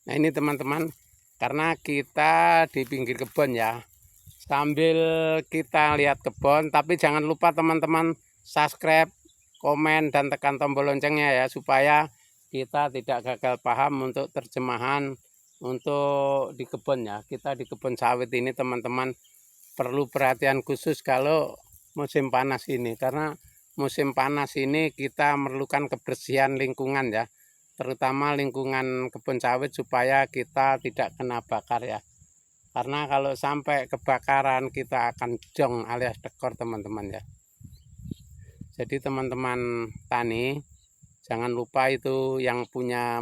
Nah ini teman-teman, karena kita di pinggir kebun ya, sambil kita lihat kebun, tapi jangan lupa teman-teman subscribe, komen, dan tekan tombol loncengnya ya, supaya kita tidak gagal paham untuk terjemahan untuk di kebun ya. Kita di kebun sawit ini teman-teman perlu perhatian khusus kalau musim panas ini, karena musim panas ini kita memerlukan kebersihan lingkungan ya, terutama lingkungan kebun sawit supaya kita tidak kena bakar ya. Karena kalau sampai kebakaran kita akan jong alias dekor teman-teman ya. Jadi teman-teman tani jangan lupa itu yang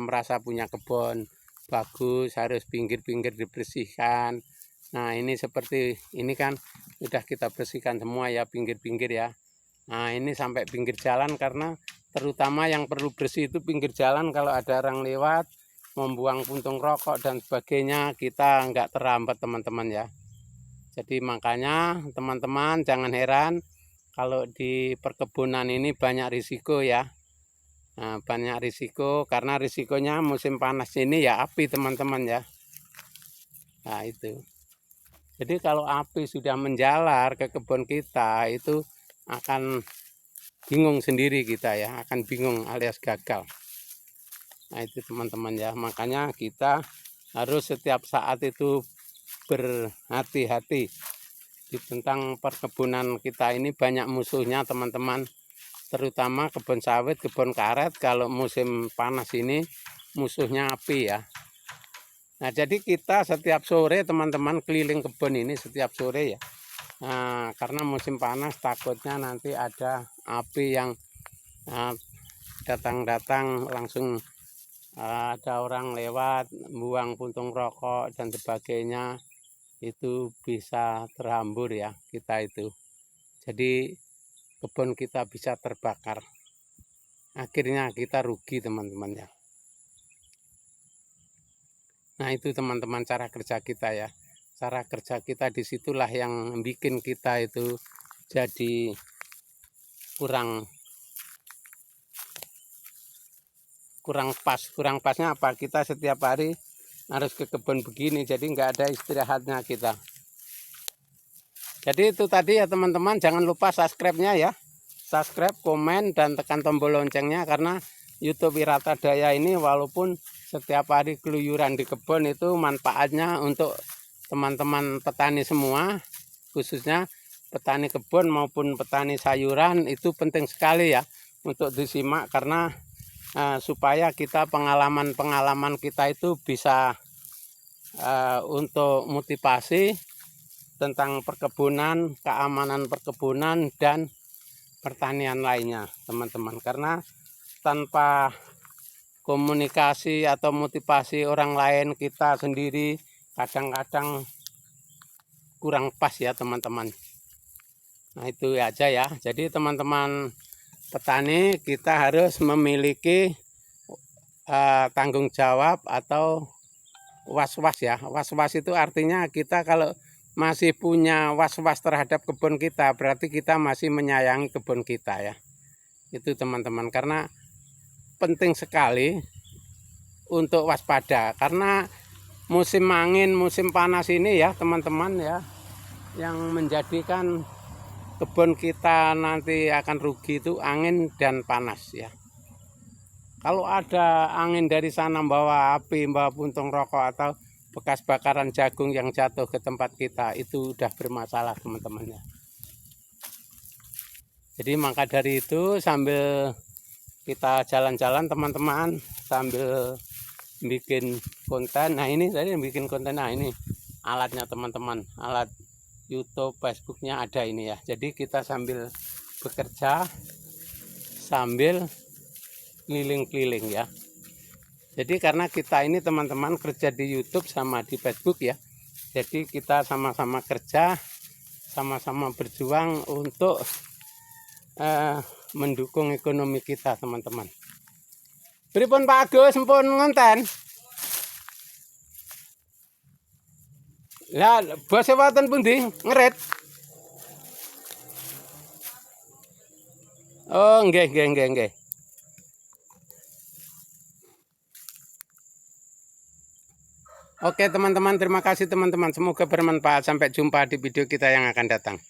merasa punya kebun bagus harus pinggir-pinggir dibersihkan. Nah ini seperti ini kan sudah kita bersihkan semua ya pinggir-pinggir ya. Nah ini sampai pinggir jalan, karena terutama yang perlu bersih itu pinggir jalan. Kalau ada orang lewat membuang puntung rokok dan sebagainya, kita nggak terhambat teman-teman ya. Jadi makanya teman-teman jangan heran kalau di perkebunan ini banyak risiko ya. Nah, banyak risiko karena risikonya musim panas ini ya api teman-teman ya. Nah itu. Jadi kalau api sudah menjalar ke kebun kita itu akan bingung sendiri kita ya, akan bingung alias gagal. Nah itu teman-teman ya, makanya kita harus setiap saat itu berhati-hati di tentang perkebunan kita ini banyak musuhnya teman-teman, terutama kebun sawit, kebun karet. Kalau musim panas ini musuhnya api ya. Nah jadi kita setiap sore teman-teman keliling kebun ini setiap sore ya. Nah, karena musim panas takutnya nanti ada api yang datang-datang langsung ada orang lewat buang puntung rokok dan sebagainya, itu bisa terhambur ya kita itu. Jadi kebun kita bisa terbakar. Akhirnya kita rugi teman-teman ya. Nah itu teman-teman cara kerja kita ya. Cara kerja kita disitulah yang bikin kita itu jadi kurang pas. Kurang pasnya apa? Kita setiap hari harus ke kebun begini, jadi nggak ada istirahatnya kita. Jadi itu tadi ya teman-teman, jangan lupa subscribe-nya ya. Subscribe, komen, dan tekan tombol loncengnya, karena YouTube Wirata Daya ini walaupun setiap hari keluyuran di kebun, itu manfaatnya untuk teman-teman petani semua, khususnya petani kebun maupun petani sayuran, itu penting sekali ya untuk disimak, karena supaya kita pengalaman kita itu bisa untuk motivasi tentang perkebunan, keamanan perkebunan, dan pertanian lainnya teman-teman. Karena tanpa komunikasi atau motivasi orang lain, kita sendiri kadang-kadang kurang pas ya teman-teman. Nah itu aja ya. Jadi teman-teman petani kita harus memiliki tanggung jawab atau was-was ya. Was-was itu artinya kita kalau masih punya was-was terhadap kebun kita, berarti kita masih menyayangi kebun kita ya. Itu teman-teman, karena penting sekali untuk waspada, karena musim angin, musim panas ini ya teman-teman ya, yang menjadikan kebun kita nanti akan rugi itu angin dan panas ya. Kalau ada angin dari sana bawa api, bawa puntung rokok, atau bekas bakaran jagung yang jatuh ke tempat kita, itu udah bermasalah teman-teman ya. Jadi maka dari itu sambil kita jalan-jalan teman-teman, sambil bikin konten. Nah ini tadi bikin konten, nah ini alatnya teman-teman, alat YouTube, Facebooknya ada ini ya. Jadi kita sambil bekerja sambil keliling-keliling ya. Jadi karena kita ini teman-teman kerja di YouTube sama di Facebook ya. Jadi kita sama-sama kerja, sama-sama berjuang untuk mendukung ekonomi kita teman-teman. Pripun Pak Agus mpun ngonten? Lah bos wonten pundi ngerit? Oh nggih nggih nggih nggih. Oke teman-teman, terima kasih teman-teman. Semoga bermanfaat. Sampai jumpa di video kita yang akan datang.